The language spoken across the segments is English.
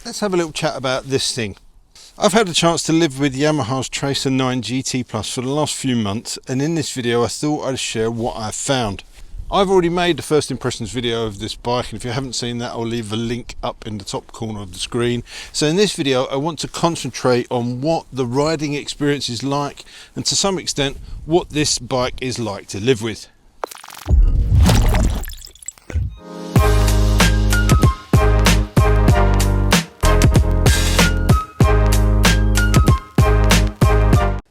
let's have a little chat about this thing. I've had a chance to live with Yamaha's Tracer 9 GT Plus for the last few months, and in this video I thought I'd share what I've found. I've already made the first impressions video of this bike, and if you haven't seen that, I'll leave a link up in the top corner of the screen. So in this video I want to concentrate on what the riding experience is like, and to some extent what this bike is like to live with.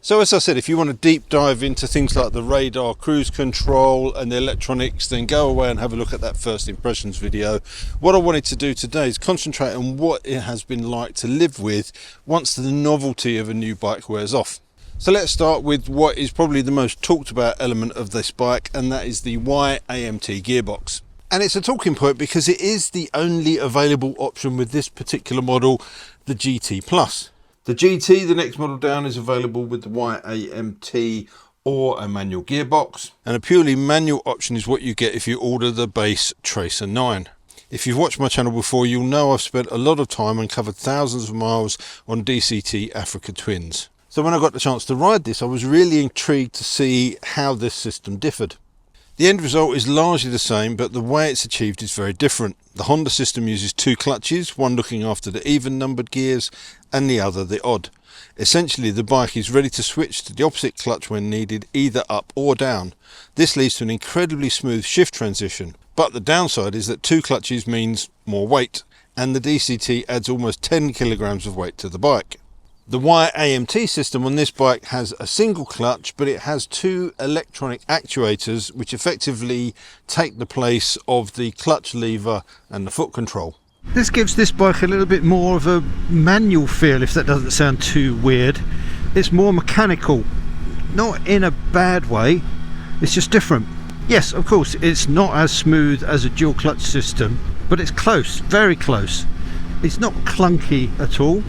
So as I said, if you want to deep dive into things like the radar, cruise control and the electronics, then go away and have a look at that first impressions video. What I wanted to do today is concentrate on what it has been like to live with once the novelty of a new bike wears off. So let's start with what is probably the most talked about element of this bike, and that is the Y-AMT gearbox. And it's a talking point because it is the only available option with this particular model, the GT Plus. The GT, the next model down, is available with the Y-AMT or a manual gearbox, and a purely manual option is what you get if you order the base Tracer 9. If you've watched my channel before, you'll know I've spent a lot of time and covered thousands of miles on DCT Africa Twins. So when I got the chance to ride this, I was really intrigued to see how this system differed. The end result is largely the same, but the way it's achieved is very different. The Honda system uses two clutches, one looking after the even numbered gears and the other the odd. Essentially, the bike is ready to switch to the opposite clutch when needed, either up or down. This leads to an incredibly smooth shift transition, but the downside is that two clutches means more weight, and the DCT adds almost 10 kilograms of weight to the bike. The Y-AMT system on this bike has a single clutch, but it has two electronic actuators which effectively take the place of the clutch lever and the foot control. This gives this bike a little bit more of a manual feel, if that doesn't sound too weird. It's more mechanical, not in a bad way, it's just different. Yes, of course, it's not as smooth as a dual clutch system, but it's close, very close. It's not clunky at all.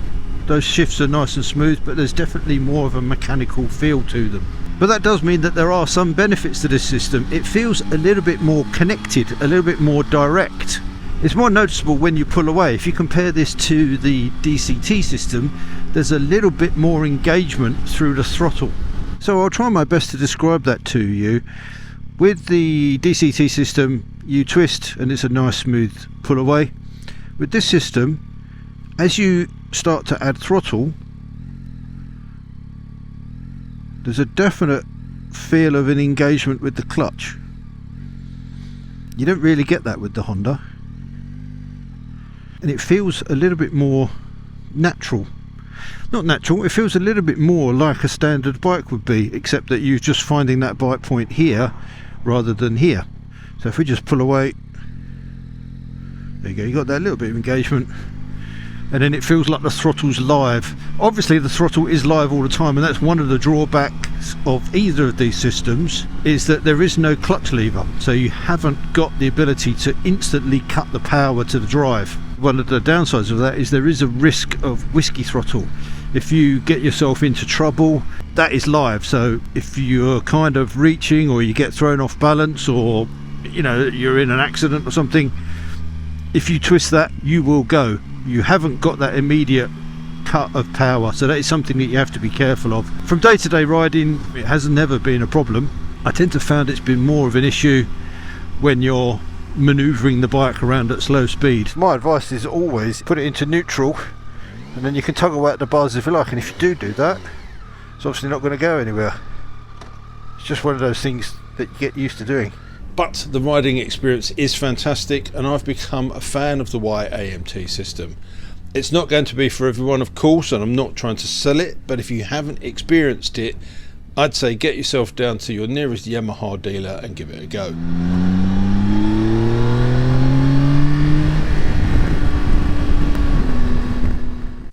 Those shifts are nice and smooth, but there's definitely more of a mechanical feel to them. But that does mean that there are some benefits to this system. It feels a little bit more connected, a little bit more direct. It's more noticeable when you pull away. If you compare this to the DCT system, there's a little bit more engagement through the throttle. So I'll try my best to describe that to you. With the DCT system, you twist and it's a nice smooth pull away. With this system, as you start to add throttle, there's a definite feel of an engagement with the clutch. You don't really get that with the Honda, and it feels a little bit more natural. Not natural, it feels a little bit more like a standard bike would be, except that you're just finding that bite point here rather than here. So if we just pull away, there you go, you got that little bit of engagement, and then it feels like the throttle's live. Obviously the throttle is live all the time, and that's one of the drawbacks of either of these systems, is that there is no clutch lever, so you haven't got the ability to instantly cut the power to the drive. One of the downsides of that is there is a risk of whiskey throttle. If you get yourself into trouble, that is live. So if you're kind of reaching, or you get thrown off balance, or you know, you're in an accident or something, if you twist that, you will go. You haven't got that immediate cut of power, so that is something that you have to be careful of. From day-to-day riding, it has never been a problem. I tend to find it's been more of an issue when you're manoeuvring the bike around at slow speed. My advice is always put it into neutral, and then you can tug away at the bars if you like, and if you do that, it's obviously not going to go anywhere. It's just one of those things that you get used to doing. But the riding experience is fantastic, and I've become a fan of the Y-AMT system. It's not going to be for everyone, of course, and I'm not trying to sell it, but if you haven't experienced it, I'd say get yourself down to your nearest Yamaha dealer and give it a go.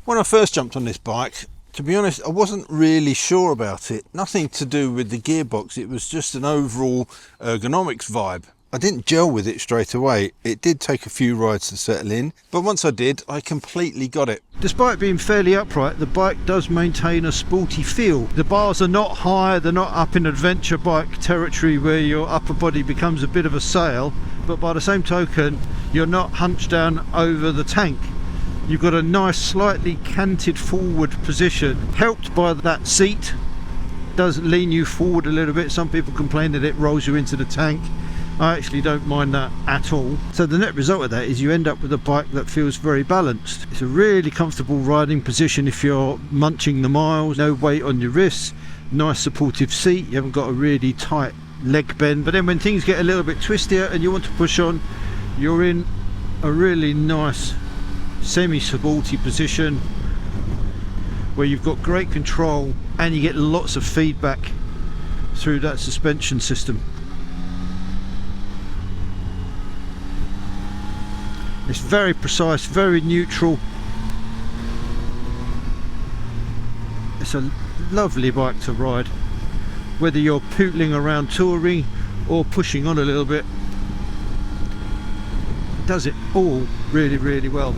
When I first jumped on this bike, to be honest, I wasn't really sure about it. Nothing to do with the gearbox, it was just an overall ergonomics vibe. I didn't gel with it straight away. It did take a few rides to settle in, but once I did, I completely got it. Despite being fairly upright, the bike does maintain a sporty feel. The bars are not high, they're not up in adventure bike territory where your upper body becomes a bit of a sail, but by the same token, you're not hunched down over the tank. You've got a nice slightly canted forward position, helped by that seat. Does lean you forward a little bit. Some people complain that it rolls you into the tank. I actually don't mind that at all. So the net result of that is you end up with a bike that feels very balanced. It's a really comfortable riding position if you're munching the miles. No weight on your wrists, nice supportive seat. You haven't got a really tight leg bend, but then when things get a little bit twistier and you want to push on, you're in a really nice semi-sporty position where you've got great control and you get lots of feedback through that suspension system. It's very precise, very neutral. It's a lovely bike to ride, whether you're pootling around touring or pushing on a little bit. It does it all really, really well.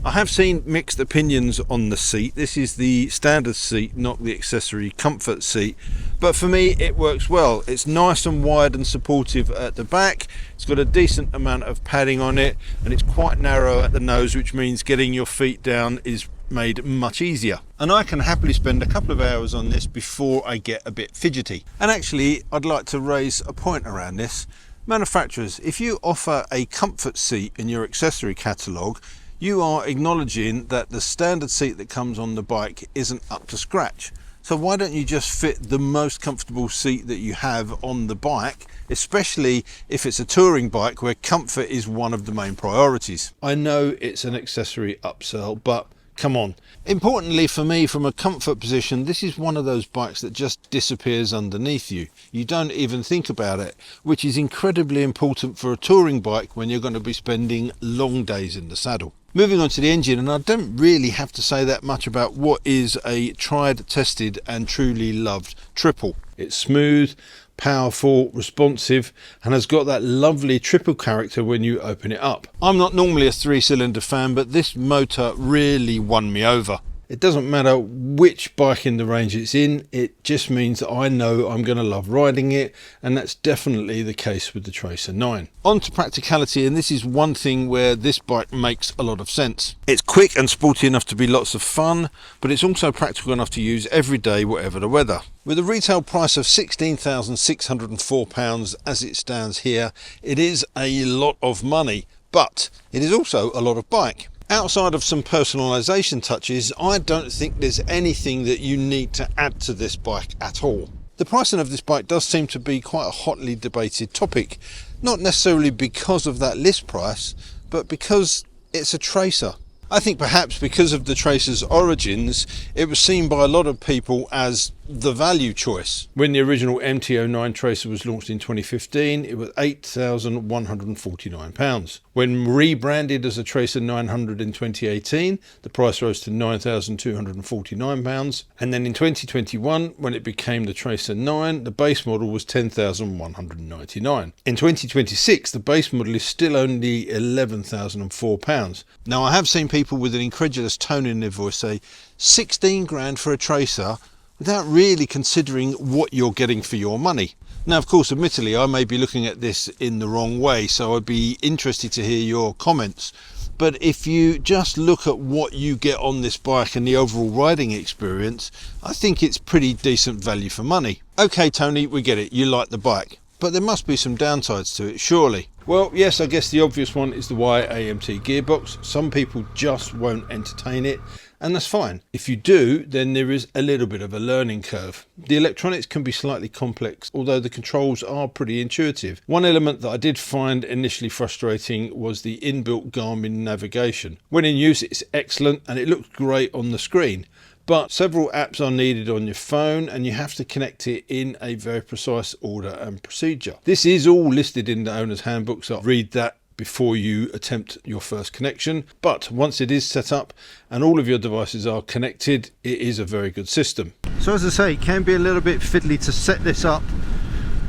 I have seen mixed opinions on the seat. This is the standard seat, not the accessory comfort seat. But for me, it works well. It's nice and wide and supportive at the back. It's got a decent amount of padding on it, and it's quite narrow at the nose, which means getting your feet down is made much easier. And I can happily spend a couple of hours on this before I get a bit fidgety. And actually, I'd like to raise a point around this. Manufacturers, if you offer a comfort seat in your accessory catalogue, you are acknowledging that the standard seat that comes on the bike isn't up to scratch. So why don't you just fit the most comfortable seat that you have on the bike, especially if it's a touring bike where comfort is one of the main priorities. I know it's an accessory upsell, but come on. Importantly for me, from a comfort position, this is one of those bikes that just disappears underneath you. You don't even think about it, which is incredibly important for a touring bike when you're going to be spending long days in the saddle. Moving on to the engine, and I don't really have to say that much about what is a tried, tested and truly loved triple. It's smooth, powerful, responsive, and has got that lovely triple character when you open it up. I'm not normally a 3-cylinder fan, but this motor really won me over. It doesn't matter which bike in the range it's in, it just means that I know I'm going to love riding it, and that's definitely the case with the Tracer 9. On to practicality, and this is one thing where this bike makes a lot of sense. It's quick and sporty enough to be lots of fun, but it's also practical enough to use every day, whatever the weather. With a retail price of £16,604 as it stands here, it is a lot of money, but it is also a lot of bike. Outside of some personalisation touches, I don't think there's anything that you need to add to this bike at all. The pricing of this bike does seem to be quite a hotly debated topic, not necessarily because of that list price, but because it's a Tracer. I think perhaps because of the Tracer's origins, it was seen by a lot of people as the value choice. When the original MT09 Tracer was launched in 2015, it was £8,149. When rebranded as a Tracer 900 in 2018, the price rose to £9,249. And then in 2021, when it became the Tracer 9, the base model was £10,199. In 2026, the base model is still only £11,004. Now, I have seen people with an incredulous tone in their voice say 16 grand for a Tracer, without really considering what you're getting for your money. Now, of course, admittedly, I may be looking at this in the wrong way, so I'd be interested to hear your comments. But if you just look at what you get on this bike and the overall riding experience, I think it's pretty decent value for money. Okay, Tony, we get it. You like the bike. But there must be some downsides to it, surely. Well, yes, I guess the obvious one is the Y-AMT gearbox. Some people just won't entertain it, and that's fine. If you do, then there is a little bit of a learning curve. The electronics can be slightly complex, although the controls are pretty intuitive. One element that I did find initially frustrating was the inbuilt Garmin navigation. When in use, it's excellent and it looks great on the screen. But several apps are needed on your phone and you have to connect it in a very precise order and procedure. This is all listed in the owner's handbook, so read that before you attempt your first connection. But once it is set up and all of your devices are connected, it is a very good system. So as I say, it can be a little bit fiddly to set this up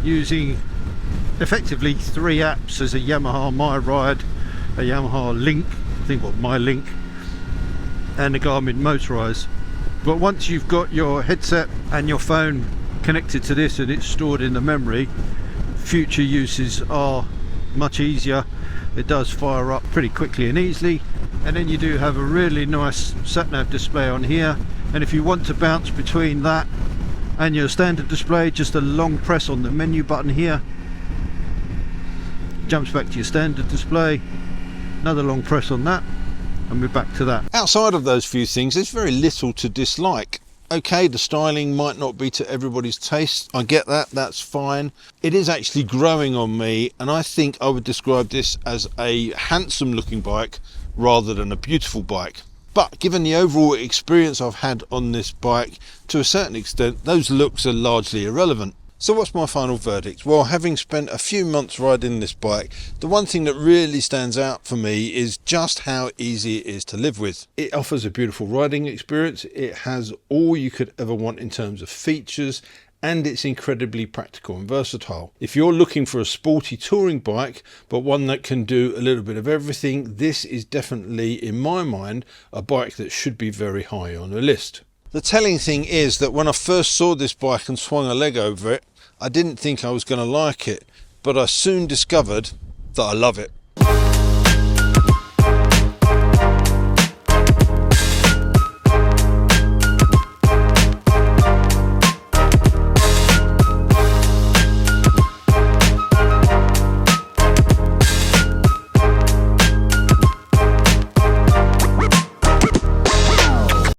using effectively 3 apps. There's a Yamaha My Ride, a Yamaha Link, I think what My Link, and a Garmin Motorize. But once you've got your headset and your phone connected to this and it's stored in the memory, future uses are much easier. It does fire up pretty quickly and easily, and then you do have a really nice sat-nav display on here, and if you want to bounce between that and your standard display, just a long press on the menu button here, jumps back to your standard display, another long press on that, and we're back to that. Outside of those few things, there's very little to dislike. Okay, the styling might not be to everybody's taste, I get that, that's fine. It is actually growing on me, and I think I would describe this as a handsome looking bike rather than a beautiful bike. But given the overall experience I've had on this bike, to a certain extent, those looks are largely irrelevant. So what's my final verdict? Well, having spent a few months riding this bike, the one thing that really stands out for me is just how easy it is to live with. It offers a beautiful riding experience, it has all you could ever want in terms of features, and it's incredibly practical and versatile. If you're looking for a sporty touring bike, but one that can do a little bit of everything, this is definitely, in my mind, a bike that should be very high on the list. The telling thing is that when I first saw this bike and swung a leg over it, I didn't think I was going to like it, but I soon discovered that I love it.